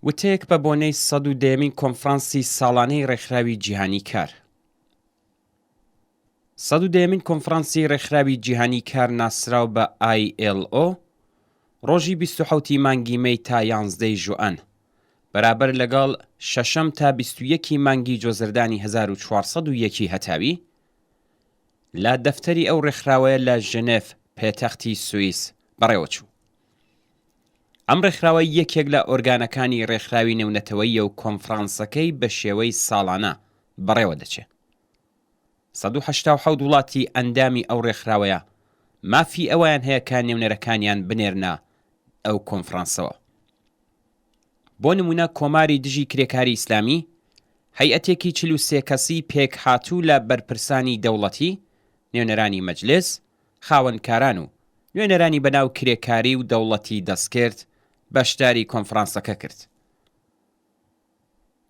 وتەیەک بە بۆنەی ١٠٠مین کۆنفرانسی ساڵانەی ڕێکخراوی جیهانی کار. ١٠مین کۆنفرانسی ڕێکخراوی جیهانی کار ناسراو بە ILO ڕۆژی 27 مانگی مەی تا 11 ژوئان بەرابەر لەگەڵ 6 تا 21 مانگی جۆزردانی 1401 هەتاوی لە دەفتەری ئەو ڕێکخراوەیە لە ژنێف پێتەختی سوئیس بەڕێوەچوو. ئەم ڕێکخراوە یەکێک لە ئۆرگانەکانی ڕێکخراوی نێونەتەوەییە و کۆنفرانسەکەی بە شێوەی ساڵانە بەڕێوە دەچێت. 187 وڵاتی ئەندامی ئەو ڕێکخراوەیە مافی ئەویان هەیە کە نێونەرەکانیان بنێرنە ئەو کۆنفرانسەوە. بۆ نمونە کۆماری دژی کرێکاری ئیسلامی، هەیئەتێکی 43 کەسی پێک هاتوو لە بەرپرسانی دەوڵەتی، نێونەرانی مەجلس، خاوەنکاران و نوێنەرانی بەناو کرێکاری و دەوڵەتی دەستکرد بەشداری کۆنفرانسەکە کرد.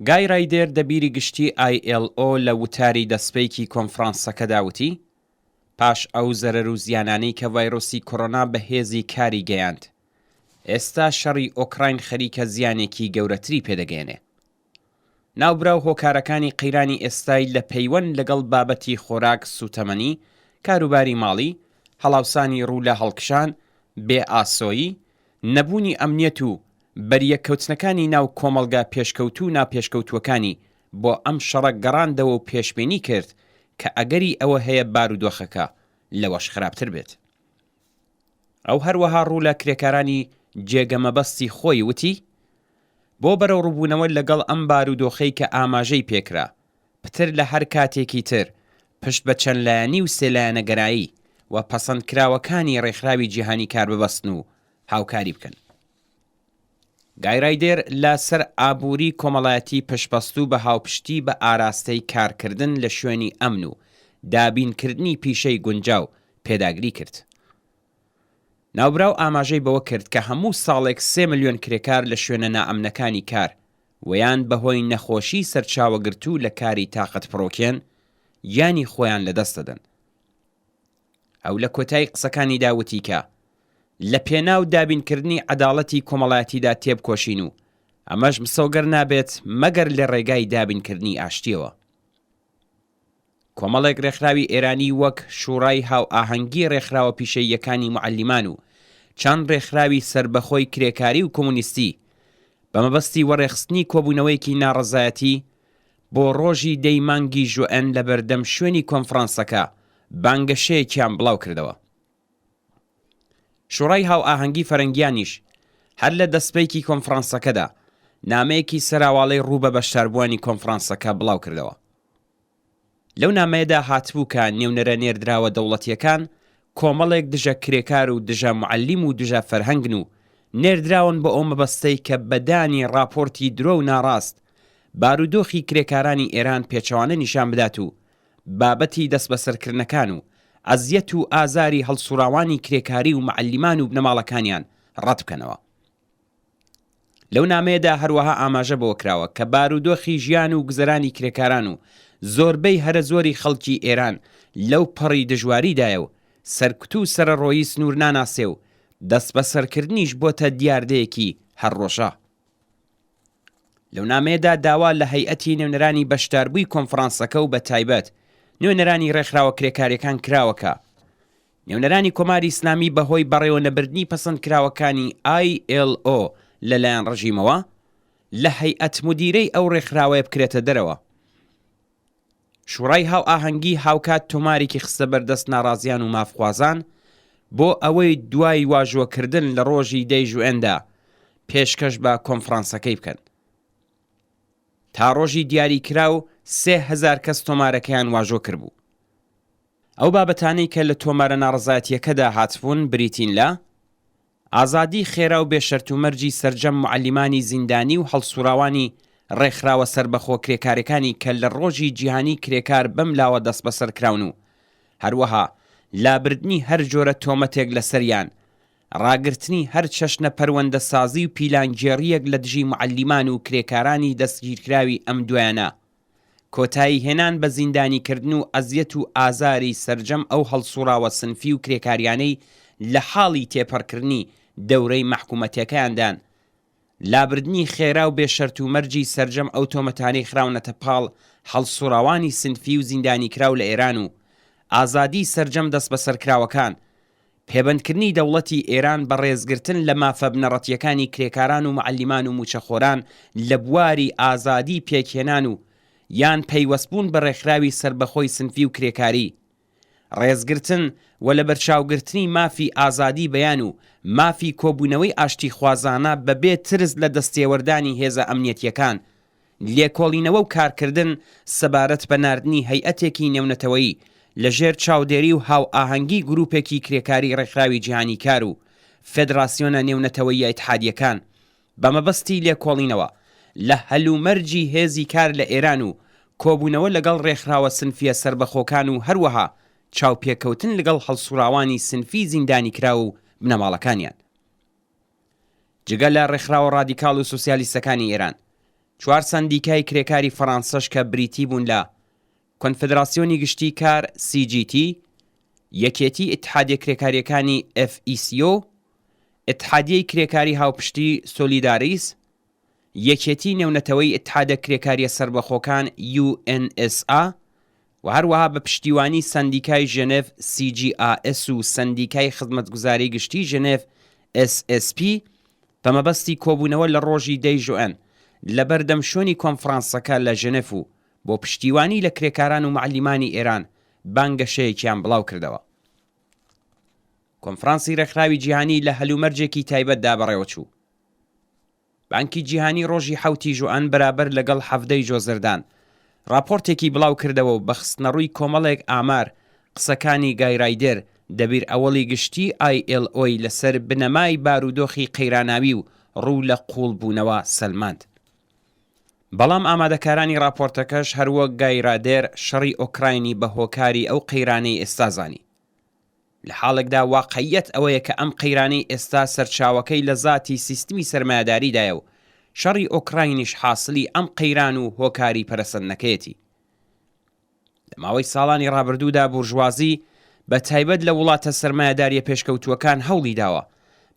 گای ڕایدێر دەبیری گشتی ILO لە وتاری دەستپێکی کۆنفرانسەکەدا وتی پاش ئەو زەرەر و زیانانەی کە ڤایرۆسی کۆڕۆنا بە هێزی کاری گەیاند، ئێستا شەڕی ئۆکراین خەریکە زیانێکی گەورەتری پێدەگەێنێ. ناوبراو هۆکارەکانی قەیرانی ئێستای لە پەیوەند لەگەڵ بابەتی خۆراک، سوتەمەنی، کاروباری ماڵی، هەڵاوسانی ڕوو لە هەڵکشان، بێئاسۆیی، نەبوونی ئەمنیەت و بەریەکەوتنەکانی ناو کۆمەڵگا پێشکەوتوو و ناپێشکەوتووەکانی بۆ ئەم شەڕە گەڕاندەوە و پێشبینی کرد کە ئەگەری ئەوە هەیە بارودۆخەکە لەوەش خراپتر بێت. ئەو هەروەها ڕوو لە کرێکارانی جێگەمەبەستی خۆی وتی بۆ بەرەو ڕووبوونەوە لەگەڵ ئەم بارودۆخەی کە ئاماژەی پێکرا پتر لە هەر کاتێکی تر پشت بە چەندلایەنی و سێلایەنەگەرایی و پەسەندکراوەکانی ڕێکخراوی جیهانی کار ببەستن و هاوکاری بکەن. گای ڕایدێر لە سەر ئابووری کۆمەڵایەتی پشتبەستوو بە هاوپشتی بە ئاراستەی کارکردن لە شوێنی ئەمن و دابینکردنی پیشەی گونجاو پێداگری کرد. ناوبراو ئاماژەی بەوە کرد کە هەموو ساڵێک 3 ملیۆن کرێکار لە شوێنە نائەمنەکانی کار ویان بەهۆی نەخۆشی سەرچاوەگرتوو لە کاری تاقەت پڕۆکێن یانی خۆیان لەدەست دەدەن. ئەو لە کۆتایی قسەکانی داوتی کە لە پێناو دابینکردنی عەداڵەتی کۆمەڵایەتیدا تێبکۆشین و ئەمەش مسۆگەر نابێت مەگەر لە ڕێگای دابینکردنی ئاشتیەوە. کۆمەڵێک ڕێکخراوی ئێرانی وەک شوڕای هاو ئاهەنگی ڕێکخراوە پیشەییەکانی موعەلیمان و چەند ڕێکخراوی سربەخۆی کرێکاری و کۆمونیستی بە مەبەستی وەڕێخستنی کۆبوونەوەیەکی ناڕەزایەتی بۆ ڕۆژی 10 مانگی ژوئێن لە بەردەم شوێنی کۆنفرانسەکە بانگەشەیەکیان بڵاو کردەوە. شوڕای هاو ئاهەنگی فەرەنگیانیش هەر لە دەستپێکی کۆنفرانسەکەدا نامەیەکی سەراوەڵەی ڕوو بە بەشداربووانی کۆنفرانسەکە بڵاو کردەوە. لەو نامەیەدا هاتبوو کە نێونەرە نێردراوە دەوڵەتیەکان کۆمەڵێک دژە کرێکار و دژە موعەلیم و دژە فەرهەنگن و نێردراون بە ئەو مەبەستەی کە بەدانی راپۆرتی درۆ و ناڕاست بارودۆخی کرێکارانی ئێران پێچەوانە نیشان بدات و بابەتی دەست بەسەرکردنەکان و ئەزیەت و ئازاری هەڵسوراوانی کرێکاری و معەلیمان و بنەماڵەکانیان ڕەت بکەنەوە. لەو نامەیەدا هەروەها ئاماژە بەوە کراوە کە بارودۆخی ژیان و گزەرانی کرێکاران و زۆربەی هەرە زۆری خەڵکی ئێران لەو پەڕی دژواریدایە و سەرکوت و سەرەڕۆیی سنوور ناناسێ و دەست بەسەرکردنیش بۆتە دیاردەیەکی هەرڕۆژە. لەو نامەیەدا داوا لە هەیئەتی نێونەرانی بەشداربووی کۆنفرانسەکە و بە تایبەت نوێنەرانی ڕێکخراوە کرێکاریەکان کراوەکە نێونەرانی کۆماری ئیسلامی بەهۆی بەڕێوە نەبردنی پەسەندکراوەکانی ILO لەلایەن ڕژیمەوە لە هەیئەت مدیرەی ئەو ڕێکخراوەیە بکرێتە دەرەوە. شوڕای هاو ئاهەنگی هاوکات تۆمارێکی خستە بەردەست ناڕازیان و مافخوازان بۆ ئەوەی دوای واژۆکردن لە ڕۆژی 10 ژوئێندا پێشکەش بە کۆنفرانسەکەی بکەن. تا ڕۆژی دیاریکراو 3000 کەس تۆمارەکەیان واژۆ کردبوو. ئەو بابەتانەی کە لە تۆمارە ناڕەزایەتیەکەدا هاتبوون بریتین لە ئازادی خێرا و بێشەرت و مەرجی سەرجەم موعەلیمانی زیندانی و هەڵسوراوانی ڕێکخراوە سربەخۆ کرێکارەکانی کە لە ڕۆژی جیهانی کرێکار بەم لاوە دەست بەسەر کراون و هەروەها لابردنی هەر جۆرە تۆمەتێک لەسەریان، ڕاگرتنی هەر چەشنە پەروەندە سازی و پیلانگێڕیەک لە دژی موعەلیمان و کرێکارانی دەستگیرکراوی ئەم دوایانە، کۆتایی هێنان بە زیندانیکردن و ئەزیەت و ئازاری سەرجەم ئەو هەڵسوراوە سنفی و کرێکاریانەی لە حاڵی تێپەڕکردنی دەورەی مەحکومەتیەکەیاندان لابردنی خێرا و بێشەرت و مەرجی سەرجەم ئەو تۆمەتانەی خراونەتە پاڵ هەڵسوڕاوانی سنفی و زیندانی کراو لە ئێران و ئازادی سەرجەم دەست بە سەرکراوەکان، پێبەندکردنی دەوڵەتی ئێران بە ڕێزگرتن لە مافە بنەڕەتیەکانی کرێکاران و معەلیمان و موچەخۆران لە بواری ئازادی پێکهێنان و یان پەیوەستبوون بە ڕێکخراوی سربەخۆی سنفی و کرێکاری، ڕێزگرتن و لە بەرچاوگرتنی مافی ئازادی بەیان و مافی کۆبوونەوەی ئاشتی خوازانە بەبێ ترس لە دەستێوەردانی هێزە ئەمنیەتیەکان، لێکۆڵینەوە و کارکردن سەبارەت بە ناردنی هەیئەتێکی نێونەتەوەیی لەژێر چاودێری و هاو ئاهەنگی گروپێکی کرێکاری ڕێکخراوی جیهانی کار و فێدراسیۆنە نێونەتەوەیی ئیتحادیەکان بە مەبەستی لێکۆڵینەوە لە هەلومەرجی هێزی کار لە ئێران و کۆبوونەوە لەگەڵ ڕێکخراوە سنفیە سربەخۆکان و هەروەها چاوپێکەوتن لەگەڵ هەڵسوراوانی سنفی زیندانی کرا و بنەماڵەکانیان. جگە لە ڕێکخراوە ڕادیکاڵ و سوسیالیستەکانی ئێران، 4 سەندیکای کرێکاری فەڕەنسەش کە بریتی بوون لە کۆنفدراسیۆنی گشتی کار CGT، یەکێتی ئیتحادیە کرێکاریەکانی FECO، ئیتحادیەی کرێکاری هاوپشتی سۆلیداریس، یەکێتی نێونەتەوەی ئیتحادە کرێکاریە سربەخۆکان UNSA و هەروەها بە پشتیوانی سەندیکای ژنێڤ CGAS و سەندیکای خزمەتگوزاری گشتی ژنێڤ SSP بە مەبەستی کۆبوونەوە لە ڕۆژی 10 ژوئن لە بەردەمشۆنی کۆنفرانسەکە لە ژنێڤ و بۆ پشتیوانی لە کرێکاران و معەلیمانی ئێران بانگەشەیەکیان بڵاو کردەوە. کۆنفرانسی ڕێکخراوی جیهانی لە هەلومەرجێکی تایبەتدا بەڕێوەچوو. بانکی جیهانی ڕۆژی 7 ژوئن بەرابەر لەگەڵ 17 ژۆزردان راپۆرتێکی بڵاو کردەوە و بە خستنەڕووی کۆمەڵێک ئامار قسەکانی گایرایدەر دەبیر ئەوەڵی گشتی ILO لەسەر بنەمای بارودۆخی قەیراناوی و ڕوو لە قوڵبوونەوە سەلماند. بەڵام ئامادەکارانی راپۆرتەکەش هەروەک گایرادێر شەڕی ئۆکراینی بە هۆکاری ئەو قەیرانەی ئێستازانی. لە حاڵێکدا واقعیەت ئەوەیە کە ئەم قەیرانەی ئێستا سەرچاوەکەی لە ذاتی سیستمی سەرمایەداریدایە و شەڕی ئۆکراینیش حاصلی ئەم قەیران و هۆکاری پەرەسەندنەکەیەتی. لە ماوەی ساڵانی ڕابردوودا بورژوازی بە تایبەت لە وڵاتە سەرمایەداریە پێشکەوتووەکان هەوڵی داوە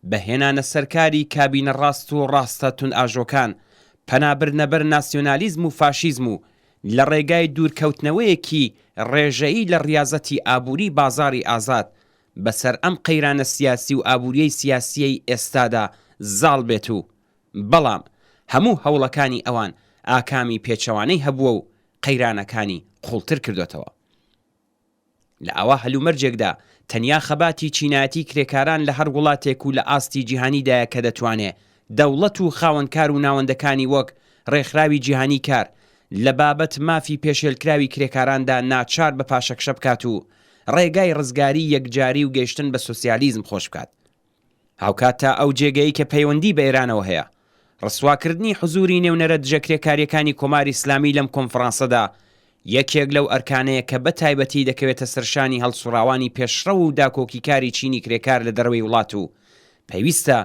بە هێنانە سەرکاری کابینە ڕاست و ڕاستە تون ئاژۆکان پەنابرنەبەر ناسیۆنالیزم و فاشیزم و لە ڕێگای دوورکەوتنەوەیەکی ڕێژەیی لە ڕیازەتی ئابووری بازاری ئازاد بەسەر ئەم قەیرانە سیاسی و ئابووریەی سیاسیەی ئێستادا زاڵ بێت و بەڵام هەموو هەوڵەکانی ئەوان ئاکامی پێچەوانەی هەبووە و قەیرانەکانی قوڵتر کردوێتەوە. لە ئەوە هەلومەرجێکدا تەنیا خەباتی چینایەتی کرێکاران لە هەر وڵاتێک و لە ئاستی جیهانیدایە کە دەتوانێت دەوڵەت و خاوەنکار و ناوەندەکانی وەک ڕێکخراوی جیهانی کار لە بابەت مافی پێشێلکراوی کرێکاراندا ناچار بە پاشەکشە بکات و ڕێگای ڕزگاری یەکجاری و گەیشتن بە سوسیالیزم خۆش بکات. هاوکات تا ئەو جێگەی کە پەیوەندی بە ئێرانەوە هەیە، ڕسواکردنی حزوری نێونەرە دژە کرێکاریەکانی کۆماری ئیسلامی لەم کۆنفرانسەدا یەکێک لەو ئەرکانەیە کە بە تایبەتی دەکەوێتە سەرشانی هەڵسوراوانی پێشڕە و داکۆکی کاری چینی کرێکار لە دەروەی وڵات و پێویستە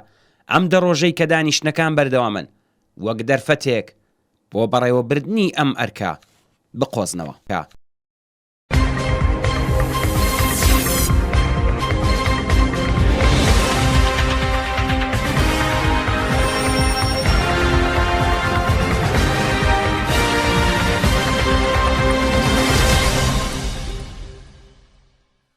ئەم دەڕۆژەی کە دانیشتنەکان بەردەوامن وەک دەرفەتێک بۆ بەڕێوەبردنی ئەم ئەرکە بقۆزنەوە.